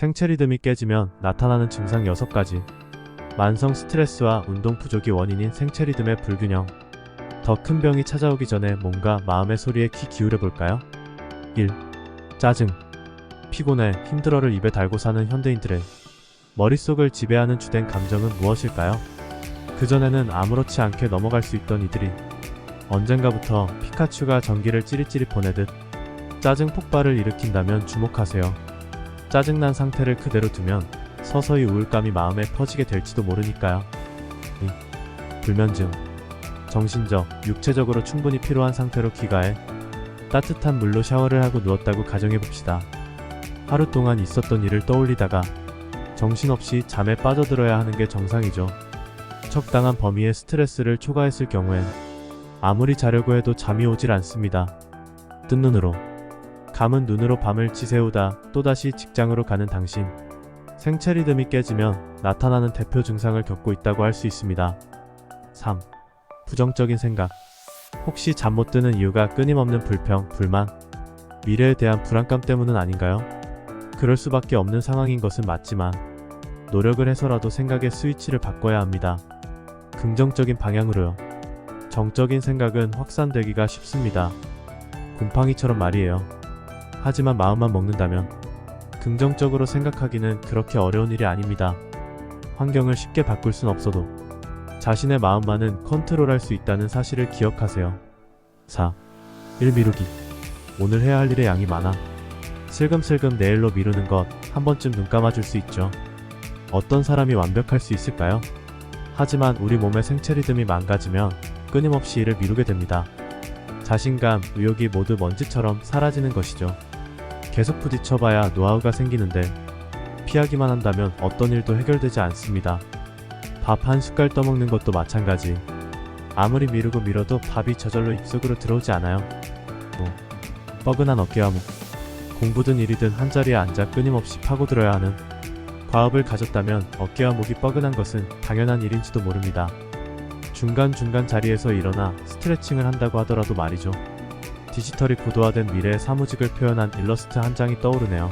생체 리듬이 깨지면 나타나는 증상 6가지. 만성 스트레스와 운동 부족이 원인인 생체 리듬의 불균형. 더 큰 병이 찾아오기 전에 몸과 마음의 소리에 귀 기울여 볼까요? 1. 짜증. 피곤해, 힘들어를 입에 달고 사는 현대인들의 머릿속을 지배하는 주된 감정은 무엇일까요? 그전에는 아무렇지 않게 넘어갈 수 있던 이들이 언젠가부터 피카츄가 전기를 찌릿찌릿 보내듯 짜증 폭발을 일으킨다면 주목하세요. 짜증난 상태를 그대로 두면 서서히 우울감이 마음에 퍼지게 될지도 모르니까요. 2. 불면증. 정신적, 육체적으로 충분히 피로한 상태로 귀가해 따뜻한 물로 샤워를 하고 누웠다고 가정해봅시다. 하루 동안 있었던 일을 떠올리다가 정신없이 잠에 빠져들어야 하는 게 정상이죠. 적당한 범위의 스트레스를 초과했을 경우엔 아무리 자려고 해도 잠이 오질 않습니다. 뜬 눈으로, 감은 눈으로 밤을 지새우다 또다시 직장으로 가는 당신. 생체 리듬이 깨지면 나타나는 대표 증상을 겪고 있다고 할 수 있습니다. 3. 부정적인 생각. 혹시 잠 못 드는 이유가 끊임없는 불평, 불만, 미래에 대한 불안감 때문은 아닌가요? 그럴 수밖에 없는 상황인 것은 맞지만 노력을 해서라도 생각의 스위치를 바꿔야 합니다. 긍정적인 방향으로요. 정적인 생각은 확산되기가 쉽습니다. 곰팡이처럼 말이에요. 하지만 마음만 먹는다면 긍정적으로 생각하기는 그렇게 어려운 일이 아닙니다. 환경을 쉽게 바꿀 순 없어도 자신의 마음만은 컨트롤할 수 있다는 사실을 기억하세요. 4. 일 미루기. 오늘 해야 할 일의 양이 많아 슬금슬금 내일로 미루는 것 한 번쯤 눈 감아줄 수 있죠. 어떤 사람이 완벽할 수 있을까요? 하지만 우리 몸의 생체 리듬이 망가지면 끊임없이 일을 미루게 됩니다. 자신감, 의욕이 모두 먼지처럼 사라지는 것이죠. 계속 부딪혀봐야 노하우가 생기는데 피하기만 한다면 어떤 일도 해결되지 않습니다. 밥 한 숟갈 떠먹는 것도 마찬가지. 아무리 미루고 미뤄도 밥이 저절로 입속으로 들어오지 않아요. 뻐근한 어깨와 목. 공부든 일이든 한자리에 앉아 끊임없이 파고들어야 하는 과업을 가졌다면 어깨와 목이 뻐근한 것은 당연한 일인지도 모릅니다. 중간중간 자리에서 일어나 스트레칭을 한다고 하더라도 말이죠. 디지털이 고도화된 미래의 사무직을 표현한 일러스트 한 장이 떠오르네요.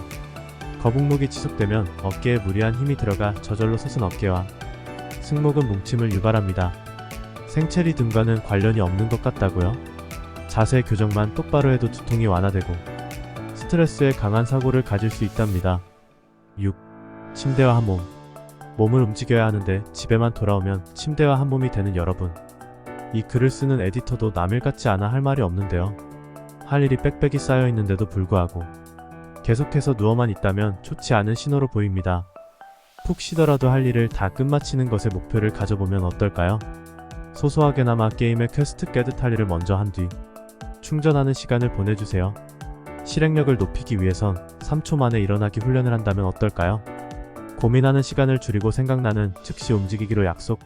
거북목이 지속되면 어깨에 무리한 힘이 들어가 저절로 솟은 어깨와 승모근 뭉침을 유발합니다. 생체 리듬과는 관련이 없는 것 같다고요? 자세 교정만 똑바로 해도 두통이 완화되고 스트레스에 강한 사고를 가질 수 있답니다. 6. 침대와 한 몸. 몸을 움직여야 하는데 집에만 돌아오면 침대와 한 몸이 되는 여러분. 이 글을 쓰는 에디터도 남일 같지 않아 할 말이 없는데요. 할 일이 빽빽이 쌓여 있는데도 불구하고 계속해서 누워만 있다면 좋지 않은 신호로 보입니다. 푹 쉬더라도 할 일을 다 끝마치는 것에 목표를 가져보면 어떨까요? 소소하게나마 게임의 퀘스트 깨듯 할 일을 먼저 한 뒤 충전하는 시간을 보내주세요. 실행력을 높이기 위해선 3초 만에 일어나기 훈련을 한다면 어떨까요? 고민하는 시간을 줄이고 생각나는 즉시 움직이기로 약속.